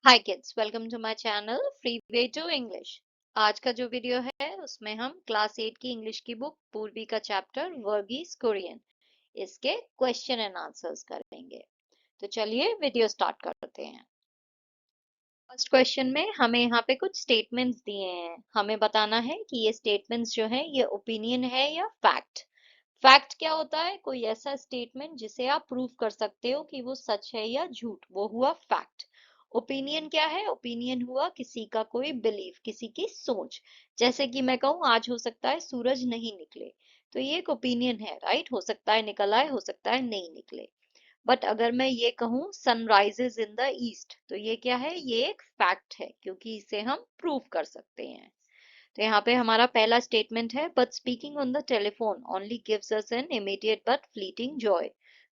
Hi kids, welcome to my channel free way to English. आज का जो video है उसमें हम क्लास 8 की इंग्लिश की बुक पूर्वी का चैप्टर वर्गीज कुरियन इसके क्वेश्चन एंड आंसर्स करेंगे। तो चलिए वीडियो स्टार्ट करते हैं। फर्स्ट क्वेश्चन में हमें यहाँ पे कुछ स्टेटमेंट्स दिए हैं। हमें बताना है कि ये स्टेटमेंट्स जो है ये ओपिनियन है या फैक्ट। फैक्ट क्या होता है? कोई ऐसा स्टेटमेंट जिसे आप प्रूव कर सकते हो कि वो सच है या झूठ, वो हुआ फैक्ट। ओपिनियन क्या है? ओपिनियन हुआ किसी का कोई बिलीफ, किसी की सोच। जैसे कि मैं कहूँ आज हो सकता है सूरज नहीं निकले, तो ये एक ओपिनियन है, राइट? हो सकता है निकल आए, हो सकता है नहीं निकले। बट अगर मैं ये कहूँ सनराइजेस इन द ईस्ट, तो ये क्या है? ये एक फैक्ट है, क्योंकि इसे हम प्रूव कर सकते हैं। तो यहाँ पे हमारा पहला स्टेटमेंट है, but speaking on the telephone only gives us an immediate but fleeting Joy.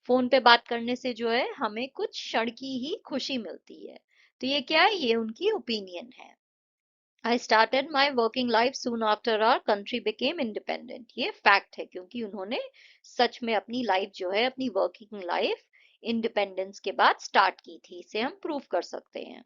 Phone पे बात करने से जो है हमें कुछ क्षण की ही खुशी मिलती है। तो ये क्या है? ये उनकी ओपिनियन है। I started my working life soon after our country became independent। ये फैक्ट है, क्योंकि उन्होंने सच में अपनी लाइफ जो है, अपनी वर्किंग लाइफ इंडिपेंडेंस के बाद स्टार्ट की थी। इसे हम प्रूव कर सकते हैं।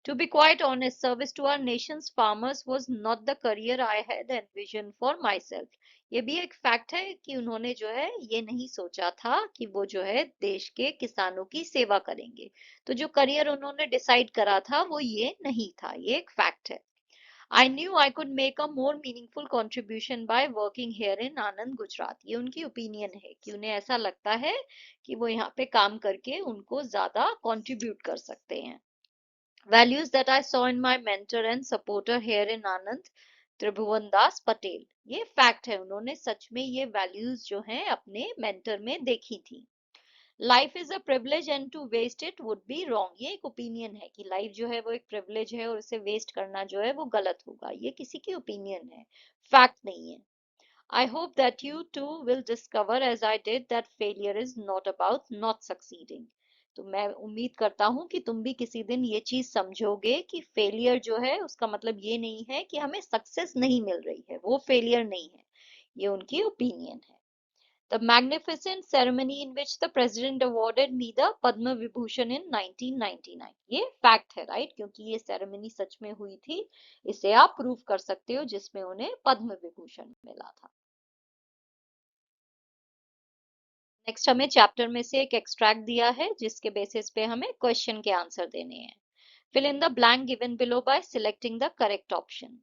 To be quite honest, service to our nation's farmers was not the career I had envisioned for myself। ये भी एक फैक्ट है कि उन्होंने जो है ये नहीं सोचा था कि वो जो है देश के किसानों की सेवा करेंगे। तो जो करियर उन्होंने डिसाइड करा था वो ये नहीं था। ये एक फैक्ट है। I knew I could make a more meaningful contribution by working here in Anand, Gujarat। ये उनकी ओपिनियन है कि उन्हें ऐसा लगता है कि वो यहाँ पे काम करके उनको ज्यादा कंट्रीब्यूट कर सकते हैं। Values that I saw in my mentor and supporter here in Anand, त्रिभुवन दास पटेल। ये फैक्ट है, उन्होंने सच में ये वैल्यूज जो हैं अपने मेंटर में देखी थी। Life is a privilege and to waste it would be wrong. ये एक ओपिनियन है कि लाइफ जो है वो एक प्रिविलेज है और इसे वेस्ट करना जो है वो गलत होगा। ये किसी की ओपिनियन है, फैक्ट नहीं है। I hope that you too will discover as I did that failure is not about not succeeding। तो मैं उम्मीद करता हूँ कि तुम भी किसी दिन ये चीज समझोगे कि फेलियर जो है उसका मतलब ये नहीं है कि हमें सक्सेस नहीं मिल रही है, वो फेलियर नहीं है, ये उनकी ओपिनियन है। The magnificent ceremony in which the president awarded me the Padma Vibhushan in 1999। ये फैक्ट है, राइट? क्योंकि ये सेरेमनी सच में हुई थी। इसे आप प्रूव कर सकते हो, जिसमें उन्हें पद्म विभूषण मिला था। नेक्स्ट हमें चैप्टर में से एक एक्सट्रैक्ट दिया है जिसके बेसिस पे हमें क्वेश्चन के आंसर देने हैं। Fill in the blank given below by selecting the correct option।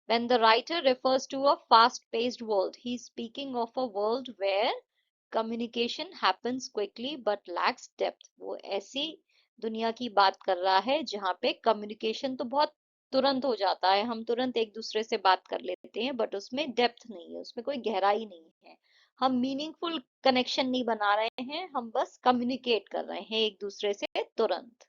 When the writer refers to a fast-paced world, he is speaking of a world where communication happens quickly but lacks depth। वो ऐसी दुनिया की बात कर रहा है जहाँ पे कम्युनिकेशन तो बहुत तुरंत हो जाता है, हम तुरंत एक दूसरे से बात कर लेते हैं, बट उसमें डेप्थ नहीं है, उसमें कोई गहराई नहीं है। हम मीनिंगफुल कनेक्शन नहीं बना रहे हैं, हम बस कम्युनिकेट कर रहे हैं एक दूसरे से तुरंत।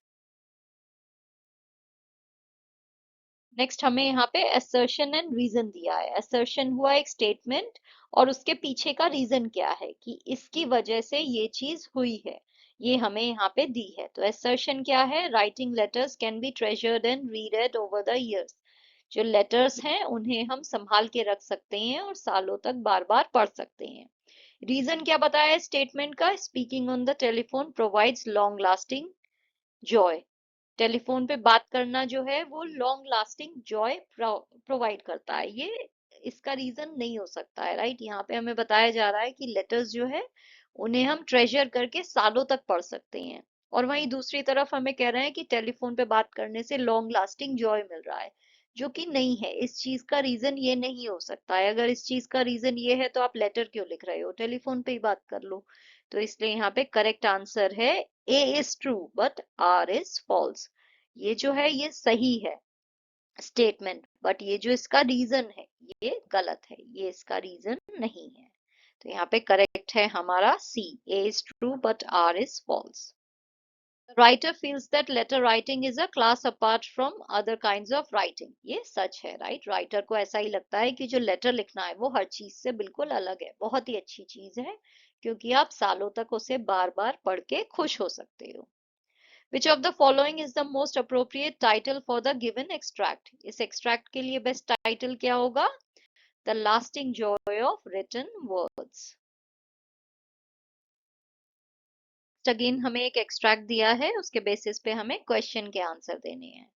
नेक्स्ट हमें यहाँ पे assertion एंड रीजन दिया है। assertion हुआ एक स्टेटमेंट और उसके पीछे का रीजन क्या है कि इसकी वजह से ये चीज हुई है, ये हमें यहाँ पे दी है। तो assertion क्या है? Writing letters can be treasured and reread over the years. जो लेटर्स हैं उन्हें हम संभाल के रख सकते हैं और सालों तक बार बार पढ़ सकते हैं। रीजन क्या बताया स्टेटमेंट का? Speaking on the telephone provides long lasting Joy. Telephone पे बात करना जो है वो लॉन्ग लास्टिंग जॉय प्रोवाइड करता है। ये इसका रीजन नहीं हो सकता है, राइट? यहाँ पे हमें बताया जा रहा है कि लेटर्स जो है उन्हें हम ट्रेजर करके सालों तक पढ़ सकते हैं, और वहीं दूसरी तरफ हमें कह रहे हैं कि टेलीफोन पे बात करने से लॉन्ग लास्टिंग जॉय मिल रहा है, जो कि नहीं है। इस चीज का रीजन ये नहीं हो सकता है। अगर इस चीज का रीजन ये है तो आप लेटर क्यों लिख रहे हो? टेलीफोन पे ही बात कर लो। तो इसलिए यहाँ पे करेक्ट आंसर है A is true but R is false. ये जो है ये सही है स्टेटमेंट, बट ये जो इसका रीजन है ये गलत है, ये इसका रीजन नहीं है। तो यहाँ पे करेक्ट है हमारा C, A is true but R is false. The writer feels that letter writing is a class apart from other kinds of writing। ये सच है, राइट? राइटर को ऐसा ही लगता है कि जो लेटर लिखना है वो हर चीज से बिल्कुल अलग है, बहुत ही अच्छी चीज है, क्योंकि आप सालों तक उसे बार बार पढ़ के खुश हो सकते हो। Which of the following is the most appropriate title for the given extract? इस extract के लिए बेस्ट टाइटल क्या होगा? The lasting joy of written words। Again हमें एक एक्सट्रैक्ट दिया है, उसके बेसिस पे हमें क्वेश्चन के आंसर देने हैं।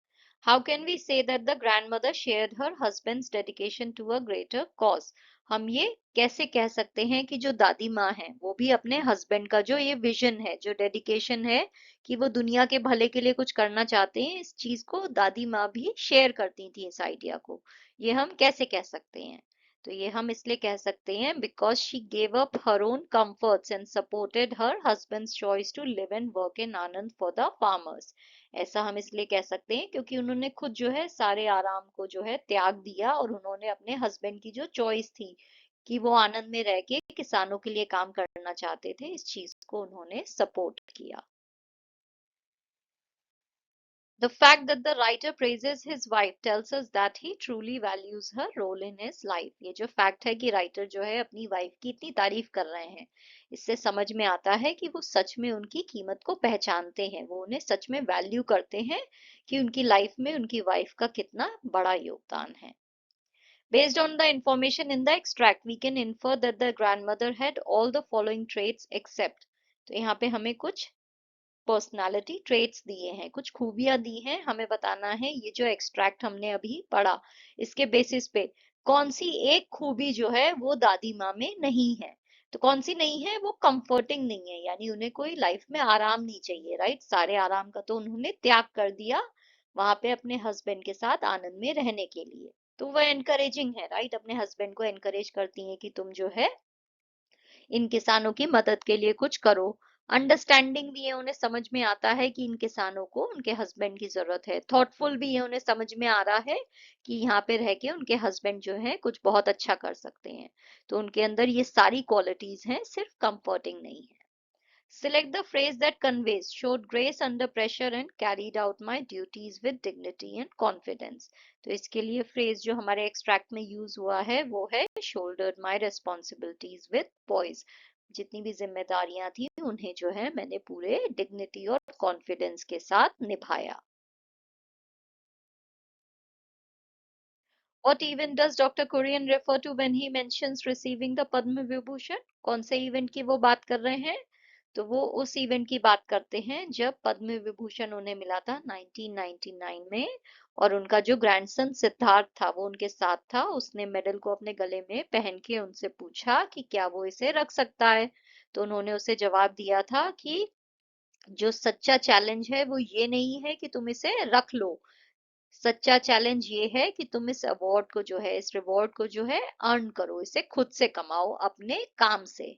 How can we say that the grand mother shared her husband's dedication to a greater cause? हम ये कैसे कह सकते हैं कि जो दादी माँ है वो भी अपने हस्बैंड का जो ये विजन है, जो डेडिकेशन है कि वो दुनिया के भले के लिए कुछ करना चाहते हैं, इस चीज को दादी माँ भी शेयर करती थी, इस आइडिया को। ये हम कैसे कह सकते हैं? तो ये हम इसलिए कह सकते हैं because she gave up her own comforts and supported her husband's choice to live and work in Anand for the farmers. ऐसा हम इसलिए कह सकते हैं क्योंकि उन्होंने खुद जो है सारे आराम को जो है त्याग दिया, और उन्होंने अपने हस्बैंड की जो चॉइस थी कि वो आनंद में रह के किसानों के लिए काम करना चाहते थे, इस चीज को उन्होंने सपोर्ट किया। The fact that the writer praises his wife tells us that he truly values her role in his life. ये जो फैक्ट है कि राइटर जो है अपनी वाइफ की इतनी तारीफ कर रहे हैं, इससे समझ में आता है कि वो सच में उनकी कीमत को पहचानते हैं, वो उन्हें सच में वैल्यू करते हैं कि उनकी लाइफ में उनकी वाइफ का कितना बड़ा योगदान है। Based on the information in the extract, we can infer that the grandmother had all the following traits except। तो यहाँ पे हमें कुछ पर्सनालिटी ट्रेट्स दिए हैं, कुछ खूबियां दी हैं, हमें बताना है ये जो एक्सट्रैक्ट हमने अभी पढ़ा इसके बेसिस पे कौन सी एक खूबी जो है वो दादी माँ में नहीं है। तो कौन सी नहीं है? वो कंफर्टिंग नहीं है, यानी उन्हें कोई लाइफ में आराम नहीं चाहिए, राइट? सारे आराम का तो उन्होंने त्याग कर दिया वहां पे अपने हस्बैंड के साथ आनंद में रहने के लिए। तो वह एनकरेजिंग है, राइट? अपने हस्बैंड को एनकरेज करती हैं कि तुम जो है इन किसानों की मदद के लिए कुछ करो। अंडरस्टैंडिंग भी है, उन्हें समझ में आता है कि इन किसानों को उनके हस्बैंड की जरूरत है। थॉटफुल भी है, उन्हें समझ में आ रहा है कि यहाँ पे रह के उनके हस्बैंड जो है कुछ बहुत अच्छा कर सकते हैं। तो उनके अंदर ये सारी क्वालिटीज हैं, सिर्फ कंफर्टिंग नहीं है। Select the phrase that conveys showed grace under pressure and carried out my duties with dignity and confidence। तो इसके लिए फ्रेज जो हमारे एक्सट्रैक्ट में यूज हुआ है वो है shouldered my responsibilities with poise। जितनी भी जिम्मेदारियां थी उन्हें जो है मैंने पूरे डिग्निटी और कॉन्फिडेंस के साथ निभाया। What event does Dr. Kurian refer to when he mentions receiving the Padma Vibhushan? कौन से इवेंट की वो बात कर रहे हैं? तो वो उस इवेंट की बात करते हैं जब पद्म विभूषण उन्हें मिला था 1999 में, और उनका जो ग्रैंडसन सिद्धार्थ था वो उनके साथ था। उसने मेडल को अपने गले में पहन के उनसे पूछा कि क्या वो इसे रख सकता है। तो उन्होंने उसे जवाब दिया था कि जो सच्चा चैलेंज है वो ये नहीं है कि तुम इसे रख लो, सच्चा चैलेंज ये है कि तुम इस अवार्ड को जो है, इस रिवॉर्ड को जो है अर्न करो, इसे खुद से कमाओ अपने काम से।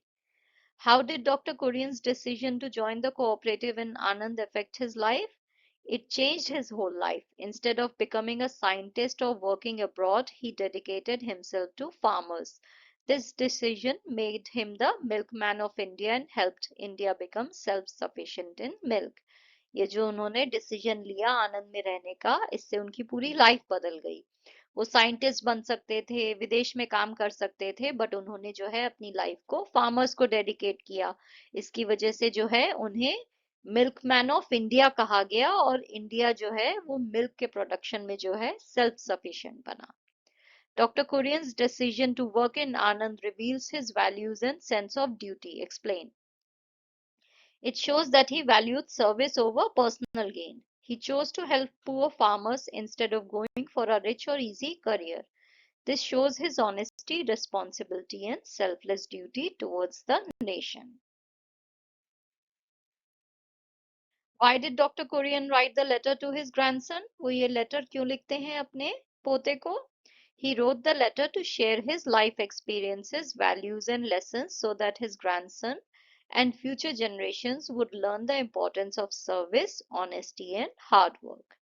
How did Dr. Kurian's decision to join the cooperative in Anand affect his life? It changed his whole life. Instead of becoming a scientist or working abroad, he dedicated himself to farmers. This decision made him the milkman of India and helped India become self-sufficient in milk. ये जो उन्होंने decision लिया आनंद में रहने का, इससे उनकी पूरी लाइफ बदल गई। वो साइंटिस्ट बन सकते थे, विदेश में काम कर सकते थे, बट उन्होंने जो है अपनी लाइफ को फार्मर्स को डेडिकेट किया। इसकी वजह से जो है उन्हें मिल्कमैन ऑफ इंडिया कहा गया, और इंडिया जो है वो मिल्क के प्रोडक्शन में जो है सेल्फ सफिशिएंट बना। Dr. Kurian's decision to work in Anand reveals his values and sense of duty. Explain. It shows that he valued service over personal gain. He chose to help poor farmers instead of going for a rich or easy career. This shows his honesty, responsibility, and selfless duty towards the nation. Why did Dr. Kurian write the letter to his grandson? वो ये letter क्यों लिखते हैं अपने पोते को? He wrote the letter to share his life experiences, values, and lessons so that his grandson and future generations would learn the importance of service, honesty, and hard work.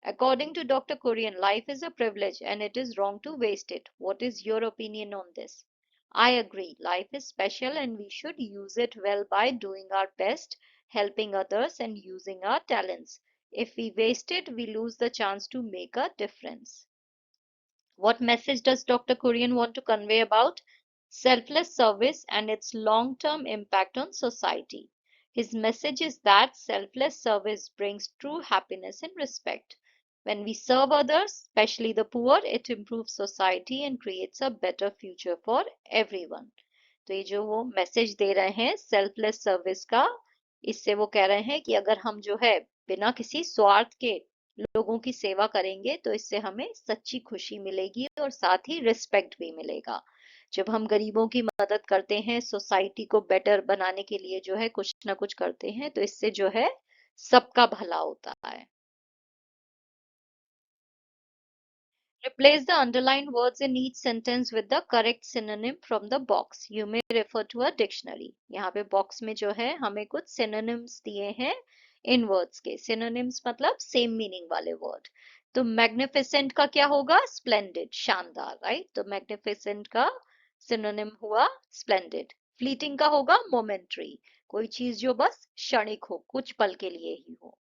According to Dr. Kurian, life is a privilege and it is wrong to waste it. What is your opinion on this? I agree. Life is special and we should use it well by doing our best, helping others, and using our talents. If we waste it, we lose the chance to make a difference. What message does Dr. Kurian want to convey about selfless service and its long-term impact on society? His message is that selfless service brings true happiness and respect. When we serve others, especially the poor, it improves society and creates a better future for everyone. तो ये जो वो message दे रहे हैं selfless service का, इससे वो कह रहे हैं कि अगर हम जो है बिना किसी स्वार्थ के लोगों की सेवा करेंगे तो इससे हमें सच्ची खुशी मिलेगी और साथ ही रिस्पेक्ट भी मिलेगा। जब हम गरीबों की मदद करते हैं, सोसाइटी को बेटर बनाने के लिए जो है कुछ ना कुछ करते हैं, तो इससे जो है सबका भला होता है। Replace the underlined words in each sentence with the correct synonym from the box. You may refer to a dictionary. यहाँ पे बॉक्स में जो है हमें कुछ synonyms दिए हैं इन वर्ड्स के। synonyms मतलब सेम मीनिंग वाले वर्ड। तो magnificent का क्या होगा? splendid, शानदार, राइट? तो magnificent का synonym हुआ splendid. fleeting का होगा momentary, कोई चीज जो बस क्षणिक हो, कुछ पल के लिए ही हो।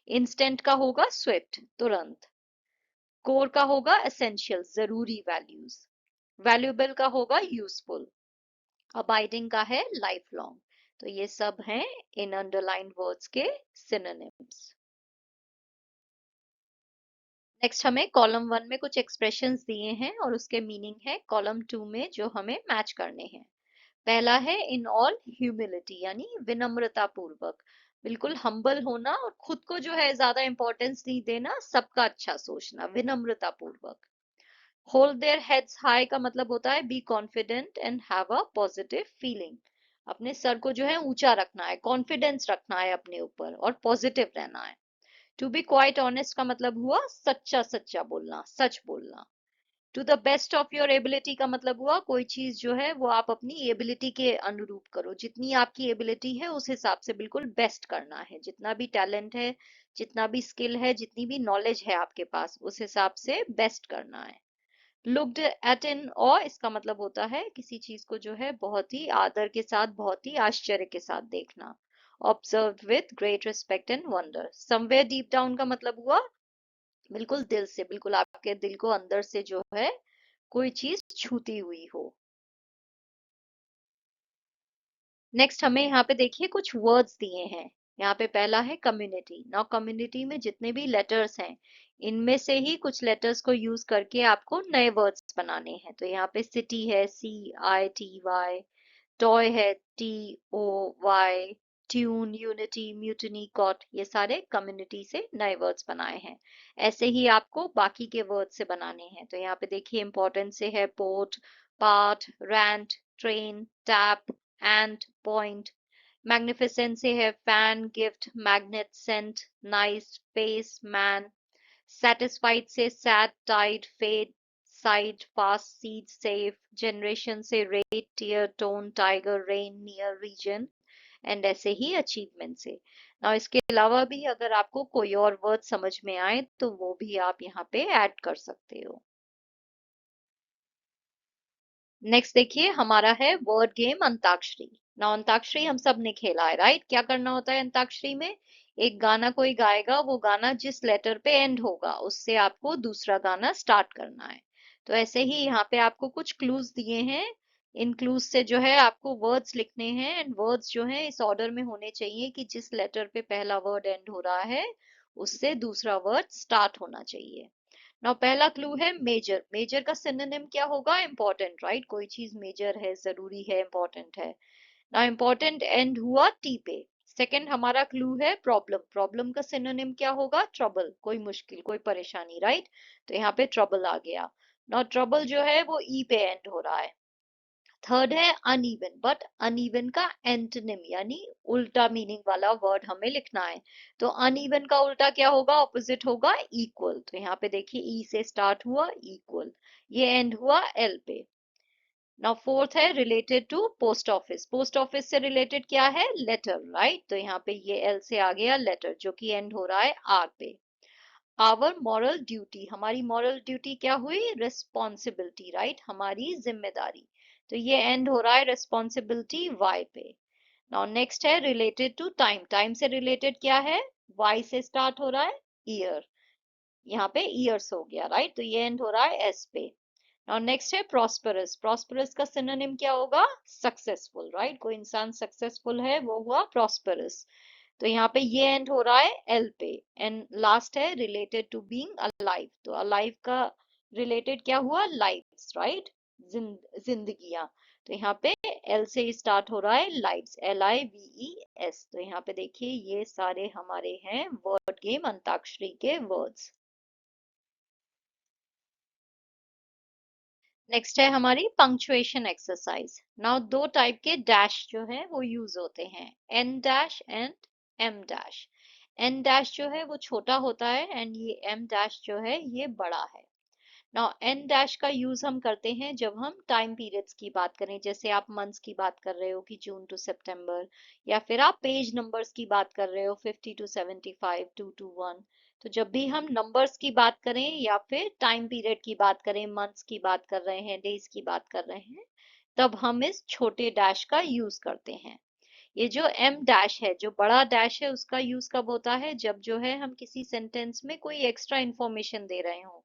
instant का होगा swift, तुरंत। कोर का होगा एसेंशियल, जरूरी, वैल्यूज। वैल्यूएबल का होगा यूजफुल। अबाइडिंग का है लाइफ लॉन्ग। तो ये सब हैं इन अंडरलाइन वर्ड्स के सिनोनिम्स। नेक्स्ट हमें कॉलम 1 में कुछ एक्सप्रेशंस दिए हैं और उसके मीनिंग है कॉलम 2 में जो हमें मैच करने हैं। पहला है इन ऑल ह्यूमिलिटी, यानी विनम्रता पूर्वक। बिल्कुल हम्बल होना और खुद को जो है ज्यादा इंपॉर्टेंस नहीं देना, सबका अच्छा सोचना, विनम्रता पूर्वक। होल्ड देयर हेड्स हाई का मतलब होता है be confident and have a positive feeling. अपने सर को जो है ऊंचा रखना है, कॉन्फिडेंस रखना है अपने ऊपर और पॉजिटिव रहना है। टू बी क्वाइट ऑनेस्ट का मतलब हुआ सच्चा सच्चा बोलना, सच बोलना। To the best of your ability का मतलब हुआ कोई चीज जो है वो आप अपनी एबिलिटी के अनुरूप करो, जितनी आपकी एबिलिटी है उस हिसाब से बिल्कुल बेस्ट करना है। जितना भी टैलेंट है, जितना भी स्किल है, जितनी भी नॉलेज है आपके पास, उस हिसाब से बेस्ट करना है। लुक्ड एट इन ऑ इसका मतलब होता है किसी चीज को जो है बहुत ही आदर के साथ, बहुत ही आश्चर्य के साथ देखना। Observe with great respect and wonder. Somewhere deep down का मतलब हुआ बिल्कुल दिल से, बिल्कुल आपके दिल को अंदर से जो है कोई चीज छूती हुई हो। नेक्स्ट हमें यहाँ पे देखिए कुछ वर्ड्स दिए हैं। यहाँ पे पहला है कम्युनिटी। नाउ कम्युनिटी में जितने भी लेटर्स हैं, इनमें से ही कुछ लेटर्स को यूज करके आपको नए वर्ड्स बनाने हैं। तो यहाँ पे सिटी है, CITY। टॉय है, TOY। Tune, unity, mutiny, cot, ये सारे कम्युनिटी से नए वर्ड्स बनाए हैं। ऐसे ही आपको बाकी के वर्ड से बनाने हैं। तो यहाँ पे देखिए इंपॉर्टेंट से है port, part, rant, train, tap, and, point. Magnificent से है fan, gift, magnet, cent, nice, face, man. satisfied से sad, tide, fade, side, fast, seed, safe। generation से rate, tear, tone, tiger, rain, near, region। And ऐसे ही achievement से। ना इसके अलावा भी अगर आपको कोई और वर्ड समझ में आए तो वो भी आप यहाँ पे ऐड कर सकते हो। नेक्स्ट देखिए हमारा है वर्ड गेम अंताक्षरी। ना अंताक्षरी हम सब ने खेला है, राइट? क्या करना होता है अंताक्षरी में? एक गाना कोई गाएगा, वो गाना जिस लेटर पे एंड होगा उससे आपको दूसरा गाना स्टार्ट करना है। तो ऐसे ही यहाँ पे आपको कुछ क्लूज दिए हैं। इन क्लूज से जो है आपको वर्ड्स लिखने हैं एंड वर्ड्स जो है इस ऑर्डर में होने चाहिए कि जिस लेटर पे पहला वर्ड एंड हो रहा है उससे दूसरा वर्ड स्टार्ट होना चाहिए। नाउ पहला क्लू है मेजर। मेजर का सिनोनिम क्या होगा? Important, right? कोई चीज मेजर है, जरूरी है, इंपॉर्टेंट है। नाउ इंपॉर्टेंट एंड हुआ टी पे। सेकंड हमारा क्लू है प्रॉब्लम। प्रॉब्लम का सिनोनिम क्या होगा? ट्रबल, कोई मुश्किल, कोई परेशानी, राइट? तो यहाँ पे ट्रबल आ गया। नाउ ट्रबल जो है वो ई पे एंड हो रहा है। थर्ड है अनइवन। बट अनइवन का एंटोनिम यानी उल्टा मीनिंग वाला वर्ड हमें लिखना है। तो अनइवन का उल्टा क्या होगा? ऑपोजिट होगा इक्वल। तो यहाँ पे देखिए ई से स्टार्ट हुआ, इक्वल, ये एंड हुआ एल पे। नाउ फोर्थ है related to post office. Post office से रिलेटेड क्या है? Letter, right? तो यहाँ पे ये एल से आ गया लेटर, जो कि एंड हो रहा है आर पे। आवर मॉरल ड्यूटी, हमारी मॉरल ड्यूटी क्या हुई? Responsibility, right? हमारी जिम्मेदारी। तो ये एंड हो रहा है रिस्पॉन्सिबिलिटी वाई पे। नाउ नेक्स्ट है रिलेटेड टू टाइम। टाइम से रिलेटेड क्या है? वाई से स्टार्ट हो रहा है, ईयर, यहाँ पे ईयर्स हो गया, राइट? तो ये एंड हो रहा है एस पे। नाउ नेक्स्ट है प्रॉस्परस। प्रॉस्परस का सिनोनिम क्या होगा? Successful, right? कोई इंसान सक्सेसफुल है वो हुआ प्रॉस्परस। तो यहाँ पे ये एंड हो रहा है एल पे। एंड लास्ट है रिलेटेड टू बीइंग अलाइव। तो अलाइव का रिलेटेड क्या हुआ? Lives, right? जिंदगियां। तो यहाँ पे एल से स्टार्ट हो रहा है, लाइव्स, LIVES। तो यहाँ पे देखिए ये सारे हमारे हैं वर्ड गेम अंताक्षरी के वर्ड्स। नेक्स्ट है हमारी पंक्चुएशन एक्सरसाइज। नाउ दो टाइप के डैश जो है वो यूज होते हैं, en dash and em dash. En dash जो है वो छोटा होता है एंड ये एम डैश जो है ये बड़ा है। नाउ एन डैश का यूज हम करते हैं जब हम टाइम पीरियड्स की बात करें, जैसे आप मंथ्स की बात कर रहे हो कि जून टू सितंबर, या फिर आप पेज नंबर्स की बात कर रहे हो 50 to 75, 2 to 1। तो जब भी हम नंबर्स की बात करें या फिर टाइम पीरियड की बात करें, मंथ्स की बात कर रहे हैं, डेज की बात कर रहे हैं, तब हम इस छोटे डैश का यूज करते हैं। ये जो एम डैश है, जो बड़ा डैश है, उसका यूज कब होता है, जब जो है हम किसी सेंटेंस में कोई एक्स्ट्रा इंफॉर्मेशन दे रहे हो,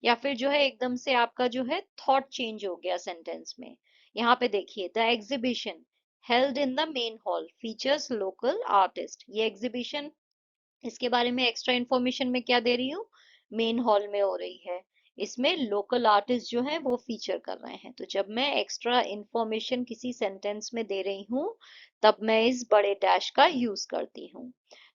या फिर जो है एकदम से आपका जो है थॉट चेंज हो गया सेंटेंस में। यहाँ पे देखिए, the exhibition held in the main hall features local artist. ये एग्जीबिशन, इसके बारे में एक्स्ट्रा इंफॉर्मेशन में क्या दे रही हूँ, मेन हॉल में हो रही है, इसमें लोकल आर्टिस्ट जो है वो फीचर कर रहे हैं। तो जब मैं एक्स्ट्रा इंफॉर्मेशन किसी सेंटेंस में दे रही हूँ, तब मैं इस बड़े डैश का यूज करती हूँ।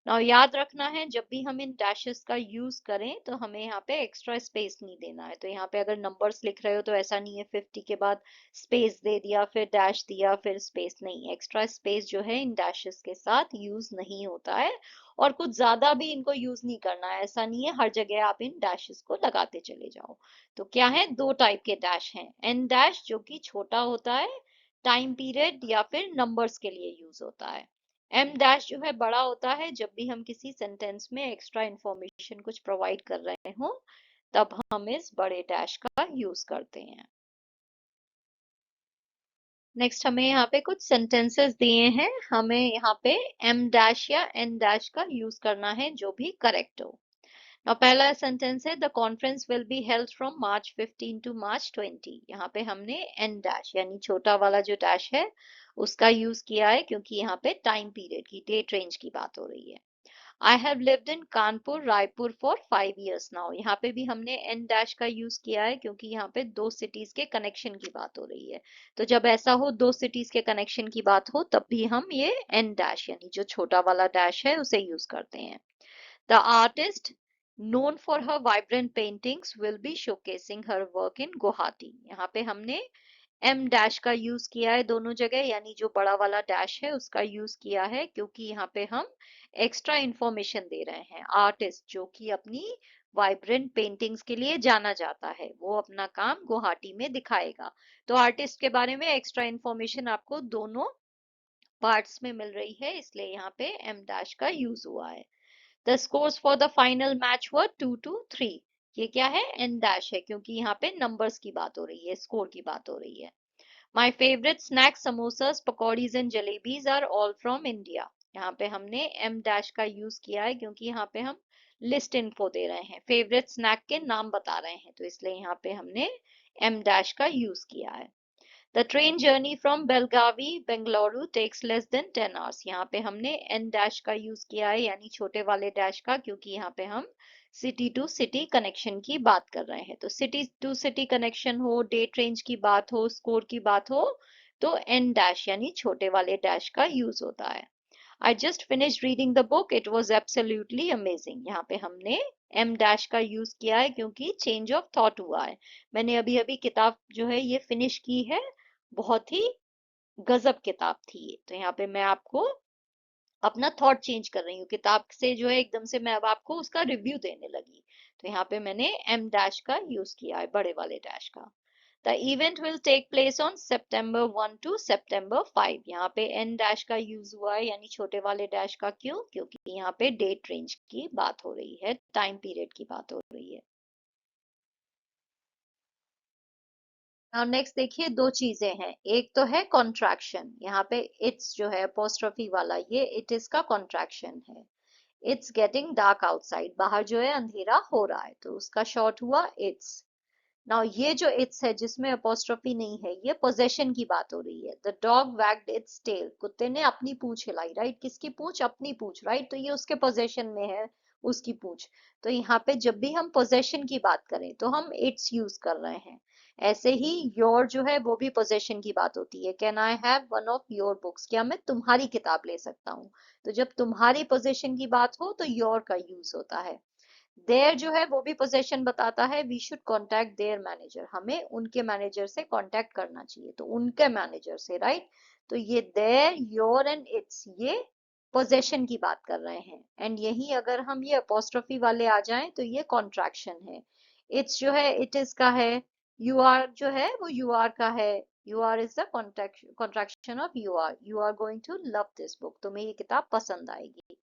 नाउ याद रखना है, जब भी हम इन डैशेस का यूज करें तो हमें यहाँ पे एक्स्ट्रा स्पेस नहीं देना है। तो यहाँ पे अगर नंबर्स लिख रहे हो तो ऐसा नहीं है 50 के बाद स्पेस दे दिया फिर डैश दिया फिर स्पेस, नहीं, एक्स्ट्रा स्पेस जो है इन डैशेस के साथ यूज नहीं होता है। और कुछ ज्यादा भी इनको यूज नहीं करना है, ऐसा नहीं है हर जगह आप इन डैशेस को लगाते चले जाओ। तो क्या है, दो टाइप के डैश हैं, एन डैश जो कि छोटा होता है, टाइम पीरियड या फिर नंबर्स के लिए यूज होता है। एम डैश जो है बड़ा होता है, जब भी हम किसी सेंटेंस में एक्स्ट्रा इंफॉर्मेशन कुछ प्रोवाइड कर रहे हो, तब हम इस बड़े डैश का यूज करते हैं। नेक्स्ट हमें यहाँ पे कुछ सेंटेंसेस दिए हैं, हमें यहाँ पे एम डैश या एन डैश का यूज करना है जो भी करेक्ट हो। Now, पहला सेंटेंस है, the conference will be held from March 15 to March 20। यहाँ पे हमने एन डैश यानी छोटा वाला जो डैश है उसका यूज किया है, क्योंकि यहाँ पे टाइम पीरियड की, डेट रेंज की बात हो रही है। I have lived in Kanpur Raipur for 5 years now. यहाँ पे भी हमने एन डैश का यूज किया है, क्योंकि यहाँ पे दो सिटीज के कनेक्शन की बात हो रही है। तो जब ऐसा हो, दो सिटीज के कनेक्शन की बात हो, तब भी हम ये एन डैश यानी जो छोटा वाला डैश है उसे यूज करते हैं। The artist, known for her vibrant paintings, will be showcasing her work in Guwahati। यहाँ पे हमने एम डैश का यूज किया है दोनों जगह, यानी जो बड़ा वाला डैश है उसका यूज किया है, क्योंकि यहाँ पे हम एक्स्ट्रा इंफॉर्मेशन दे रहे हैं। आर्टिस्ट जो कि अपनी वाइब्रेंट पेंटिंग्स के लिए जाना जाता है, वो अपना काम गुवाहाटी में दिखाएगा। तो आर्टिस्ट के बारे में एक्स्ट्रा इंफॉर्मेशन आपको दोनों पार्ट्स में मिल रही है, इसलिए यहाँ पे एम डैश का यूज हुआ है। The scores for the final match were 2-3। ये क्या है, एन डैश है, क्योंकि यहाँ पे नंबर्स की बात हो रही है, स्कोर की बात हो रही है। My favorite snacks, samosas, pakoris and jalebis are all from India. यहाँ पे हमने एम डैश का यूज किया है, क्योंकि यहाँ पे हम लिस्ट इन्फो दे रहे हैं, फेवरेट स्नैक के नाम बता रहे हैं, तो इसलिए यहाँ पे हमने एम डैश का यूज किया है। The train journey from Belgavi, Bengaluru takes less than 10 hours। यहाँ पे हमने एन डैश का यूज किया है, यानी छोटे वाले डैश का, क्योंकि यहाँ पे हम सिटी टू सिटी कनेक्शन की बात कर रहे हैं। तो सिटी टू सिटी कनेक्शन हो, डेट रेंज की बात हो, स्कोर की बात हो, तो एन डैश यानी छोटे वाले डैश का यूज होता है। I just finished reading the book, it was absolutely amazing। यहाँ पे हमने एम डैश का यूज किया है, क्योंकि चेंज ऑफ थॉट हुआ है, मैंने अभी अभी किताब जो है ये फिनिश की है, बहुत ही गजब किताब थी ये। तो यहाँ पे मैं आपको अपना थॉट चेंज कर रही हूँ, किताब से जो है एकदम से मैं अब आपको उसका रिव्यू देने लगी। तो यहाँ पे मैंने एम डैश का यूज किया है, बड़े वाले डैश का। The event will take place on September 1 to September 5। यहाँ पे एन डैश का यूज हुआ है, यानी छोटे वाले डैश का, क्यों, क्योंकि यहाँ पे डेट रेंज की बात हो रही है, टाइम पीरियड की बात हो रही है। और नेक्स्ट देखिए, दो चीजें हैं, एक तो है कॉन्ट्रैक्शन, यहाँ पे इट्स जो है अपोस्ट्रोफी वाला, ये इट इज का कॉन्ट्रैक्शन है। इट्स गेटिंग डार्क आउटसाइड, बाहर जो है अंधेरा हो रहा है, तो उसका शॉर्ट हुआ इट्स। नाउ ये जो इट्स है जिसमें अपोस्ट्रोफी नहीं है, ये पोजेशन की बात हो रही है। The dog wagged its tail, कुत्ते ने अपनी पूंछ हिलाई, राइट, किसकी पूंछ, अपनी पूंछ, राइट, तो ये उसके पोजेशन में है, उसकी पूंछ। तो यहाँ पे जब भी हम पोजेशन की बात करें तो हम इट्स यूज कर रहे हैं। ऐसे ही योर जो है वो भी पोजेशन की बात होती है। Can I have one of your books, क्या मैं तुम्हारी किताब ले सकता हूँ। तो जब तुम्हारी पोजेशन की बात हो तो योर का यूज होता है। देयर जो है वो भी पोजेशन बताता है। We should contact their manager, हमें उनके मैनेजर से कॉन्टेक्ट करना चाहिए, तो उनके मैनेजर से, राइट। तो ये देयर, योर एंड इट्स, ये पोजेशन की बात कर रहे हैं। एंड यही अगर हम ये अपोस्ट्रोफी वाले आ जाएं तो ये कॉन्ट्रैक्शन है। इट्स जो है इट इज का है। यू आर जो है वो यू आर का है। You're is the contraction of you are going to love this book, तुम्हें ये किताब पसंद आएगी।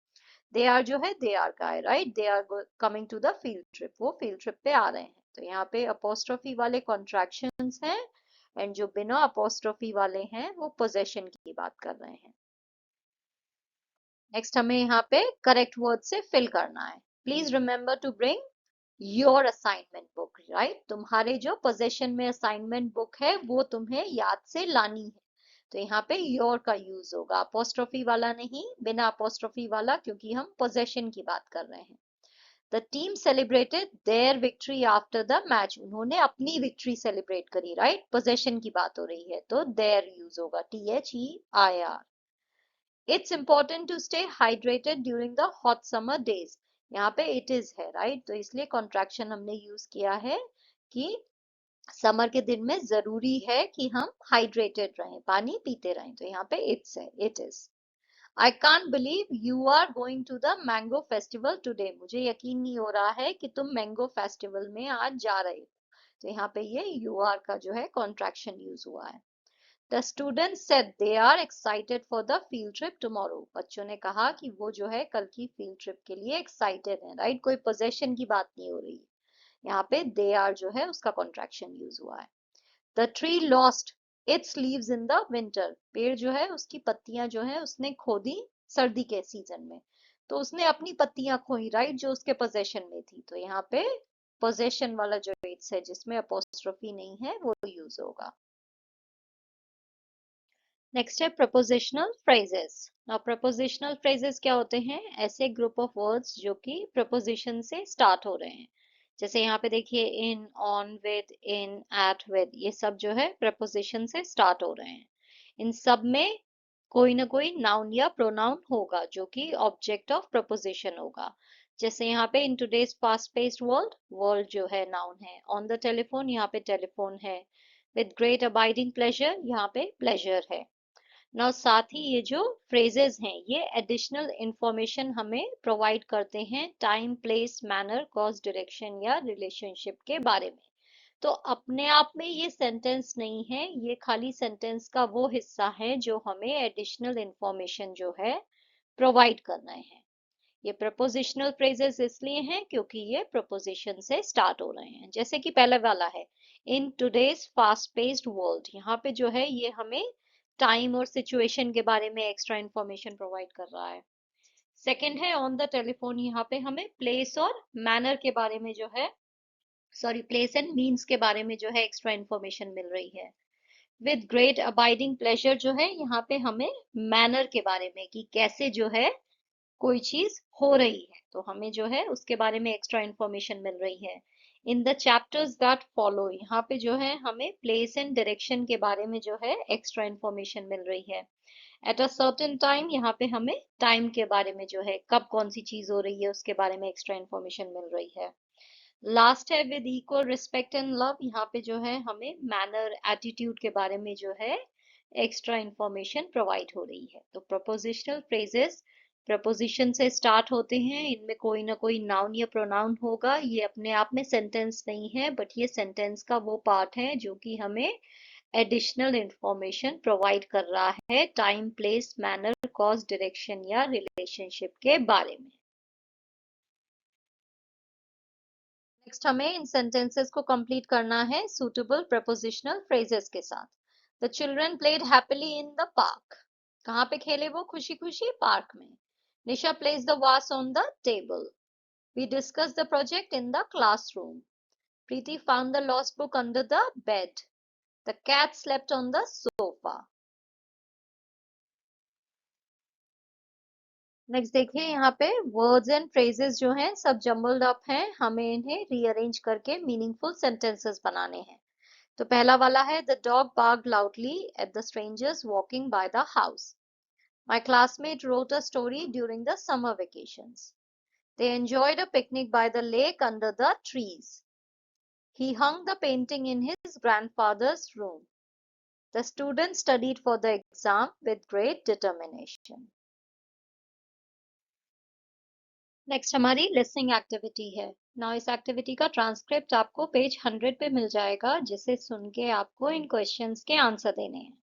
दे आर जो है दे आर का है, right. They're coming to the field trip, वो फील्ड ट्रिप पे आ रहे हैं। तो यहाँ पे अपोस्ट्रोफी वाले कॉन्ट्रैक्शंस हैं, एंड जो बिना अपोस्ट्रोफी वाले हैं वो पोजेशन की बात कर रहे हैं। नेक्स्ट हमें यहाँ पे करेक्ट वर्ड से फिल करना है। Please remember to bring your assignment book, right. तुम्हारे जो पोजेशन में असाइनमेंट बुक है वो तुम्हें याद से लानी है। तो यहाँ पे योर का यूज होगा, अपोस्ट्रोफी वाला नहीं, बिना अपोस्ट्रोफी वाला, क्योंकि हम पोजेशन की बात कर रहे हैं। The team celebrated their victory after the match, उन्होंने अपनी विक्ट्री सेलिब्रेट करी, राइट। पोजेशन की बात हो रही है तो देयर यूज होगा, THEIR। It's important to stay hydrated during the hot summer days, यहाँ पे इट इज है, राइट। तो इसलिए कॉन्ट्रैक्शन हमने यूज किया है कि समर के दिन में जरूरी है कि हम हाइड्रेटेड रहें, पानी पीते रहें। तो यहाँ पे इट्स है, it is. I can't believe you are going to the mango festival today, मुझे यकीन नहीं हो रहा है कि तुम मैंगो फेस्टिवल में आज जा रहे हो। तो यहाँ पे ये यू आर का जो है कॉन्ट्रैक्शन यूज हुआ है। The students said they are excited for the field trip tomorrow. बच्चों ने कहा कि वो जो है कल की फील्ड ट्रिप के लिए एक्साइटेड है, राइट। कोई पोजेशन की बात नहीं हो रही। यहाँ पे they are जो है उसका कॉन्ट्रैक्शन यूज हुआ है। The tree lost its leaves in the winter. पेड़ जो है उसकी पत्तियां जो है उसने खो दी सर्दी के सीजन में। तो उसने अपनी पत्तियां खोई, राइट, जो उसके पोजेशन में थी। तो यहाँ पे पोजेशन वाला जो इट्स है जिसमें अपोस्ट्रोफी नहीं है वो यूज होगा। नेक्स्ट है prepositional phrases. Now prepositional phrases क्या होते हैं? ऐसे ग्रुप ऑफ वर्ड्स जो कि प्रपोजिशन से स्टार्ट हो रहे हैं। जैसे यहाँ पे देखिए in, on, with, in, at, with, ये सब जो है प्रपोजिशन से स्टार्ट हो रहे हैं। इन सब में कोई ना कोई नाउन या प्रोनाउन होगा जो कि ऑब्जेक्ट ऑफ प्रपोजिशन होगा। जैसे यहाँ पे in today's fast paced world, world जो है नाउन है। ऑन द टेलीफोन, यहाँ पे टेलीफोन है। विद ग्रेट अबाइडिंग प्लेजर, यहाँ पे प्लेजर है। ना साथ ही ये जो फ्रेजेस हैं ये एडिशनल इंफॉर्मेशन हमें प्रोवाइड करते हैं time, place, manner, cause, direction या रिलेशनशिप के बारे में। तो अपने आप में ये सेंटेंस नहीं है, ये खाली सेंटेंस का वो हिस्सा है जो हमें एडिशनल इंफॉर्मेशन जो है प्रोवाइड करना है। ये प्रपोजिशनल फ्रेजेस इसलिए हैं क्योंकि ये प्रपोजिशन से स्टार्ट हो रहे हैं। जैसे कि पहले वाला है in today's fast paced world, यहाँ पे जो है ये हमें टाइम और सिचुएशन के बारे में एक्स्ट्रा इंफॉर्मेशन प्रोवाइड कर रहा है। सेकंड है ऑन द टेलीफोन, यहाँ पे हमें प्लेस और मैनर के बारे में जो है, सॉरी, प्लेस एंड मीन्स के बारे में जो है एक्स्ट्रा इंफॉर्मेशन मिल रही है। विद ग्रेट अबाइडिंग प्लेजर जो है यहाँ पे हमें मैनर के बारे में कि कैसे जो है कोई चीज हो रही है, तो हमें जो है उसके बारे में एक्स्ट्रा इंफॉर्मेशन मिल रही है। In the chapters that follow, यहाँ पे जो है हमें प्लेस एंड डायरेक्शन के बारे में जो है एक्स्ट्रा इंफॉर्मेशन मिल रही है। एट अ सर्टेन टाइम, यहाँ पे हमें टाइम के बारे में जो है कब कौन सी चीज हो रही है उसके बारे में एक्स्ट्रा इंफॉर्मेशन मिल रही है। लास्ट है with equal respect and love, यहाँ पे जो है हमें मैनर, एटीट्यूड के बारे में जो है एक्स्ट्रा इंफॉर्मेशन प्रोवाइड हो रही है। तो प्रपोजिशनल फ्रेजेस प्रपोजिशन से स्टार्ट होते हैं, इनमें कोई ना कोई नाउन या प्रोनाउन होगा। ये अपने आप में सेंटेंस नहीं है, बट ये सेंटेंस का वो पार्ट है जो कि हमें एडिशनल इंफॉर्मेशन प्रोवाइड कर रहा है time, place, manner, cause, direction या रिलेशनशिप के बारे में। नेक्स्ट हमें इन सेंटेंसेस को कंप्लीट करना है सुटेबल प्रपोजिशनल फ्रेजेस के साथ। The children played happily in the park, कहाँ पे खेले वो खुशी खुशी? पार्क में। Nisha place the vase on the table. We discuss the project in the classroom. Preeti found the lost book under the bed. The cat slept on the sofa. Next देखिए यहाँ पे वर्ड्स एंड फ्रेजेस जो हैं सब jumbled up हैं, हमें इन्हें rearrange करके मीनिंगफुल सेंटेंसेस बनाने हैं। तो पहला वाला है the dog barked loudly at the strangers walking by the house. My classmate wrote a story during the summer vacations. They enjoyed a picnic by the lake under the trees. He hung the painting in his grandfather's room. The student studied for the exam with great determination. Next हमारी listening activity है। Now इस activity का transcript आपको page 100 पे मिल जाएगा, जिसे सुन के आपको इन क्वेश्चंस के आंसर देने हैं।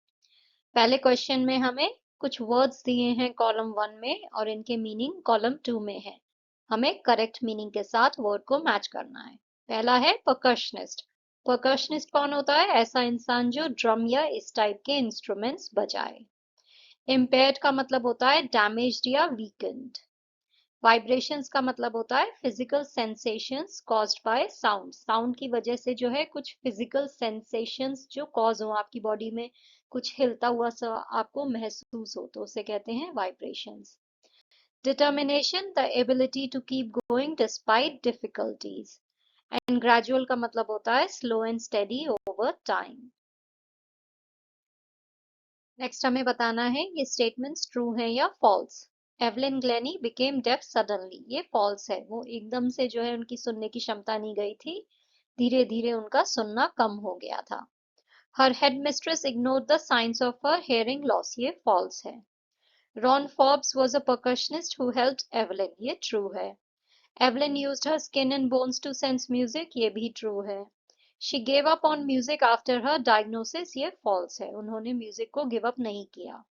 पहले क्वेश्चन में हमें कुछ वर्ड्स दिए हैं कॉलम 1 में और इनके मीनिंग कॉलम 2 में है। हमें करेक्ट मीनिंग के साथ वर्ड को मैच करना है। पहला है परकशनिस्ट। परकशनिस्ट कौन होता है? ऐसा इंसान जो ड्रम या इस टाइप के इंस्ट्रूमेंट्स बजाए। इम्पेयर्ड का मतलब होता है डैमेज्ड या वीकेंड। वाइब्रेशंस का मतलब होता है physical sensations caused by sound. Sound की वजह से जो है कुछ फिजिकल सेंसेशंस जो कॉज हो, आपकी बॉडी में कुछ हिलता हुआ सा आपको महसूस हो, तो उसे कहते हैं vibrations. Determination, the ability to keep going despite difficulties. And gradual का मतलब होता है slow and steady over time. Next हमें बताना है ये स्टेटमेंट्स ट्रू हैं या false. Evelyn Glennie became deaf suddenly, ये फॉल्स है। वो एकदम से जो है उनकी सुनने की क्षमता नहीं गई थी, धीरे धीरे उनका सुनना कम हो गया था। Her head mistress ignored the science of her hearing loss, ये फॉल्स है। Ron Forbes was a percussionist who helped Evelyn, ये ट्रू है। Evelyn used her skin and bones to sense music, ये भी ट्रू है। She gave up on music after her diagnosis, ये false है। उन्होंने म्यूजिक को गिव अप नहीं किया।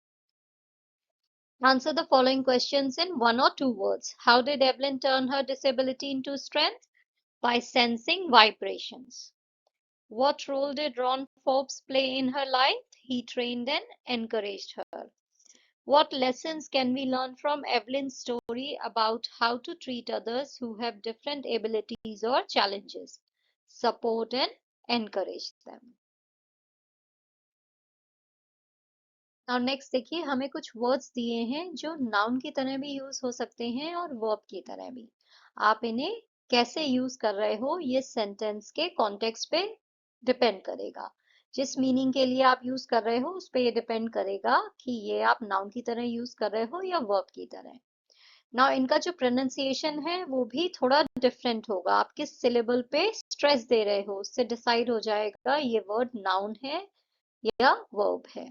Answer the following questions in 1 or 2 words. How did Evelyn turn her disability into strength? By sensing vibrations. What role did Ron Forbes play in her life? He trained and encouraged her. What lessons can we learn from Evelyn's story about how to treat others who have different abilities or challenges? Support and encourage them. Now next देखिए, हमें कुछ words दिए हैं जो noun की तरह भी use हो सकते हैं और वर्ब की तरह भी। आप इन्हें कैसे यूज कर रहे हो ये सेंटेंस के कॉन्टेक्स्ट पे डिपेंड करेगा। जिस मीनिंग के लिए आप यूज कर रहे हो उस पे ये डिपेंड करेगा कि ये आप नाउन की तरह यूज कर रहे हो या वर्ब की तरह। नाउ इनका जो प्रोनाउंसिएशन है वो भी थोड़ा डिफरेंट होगा। आप किस सिलेबल पे स्ट्रेस दे रहे हो उससे डिसाइड हो जाएगा ये वर्ड नाउन है या वर्ब है।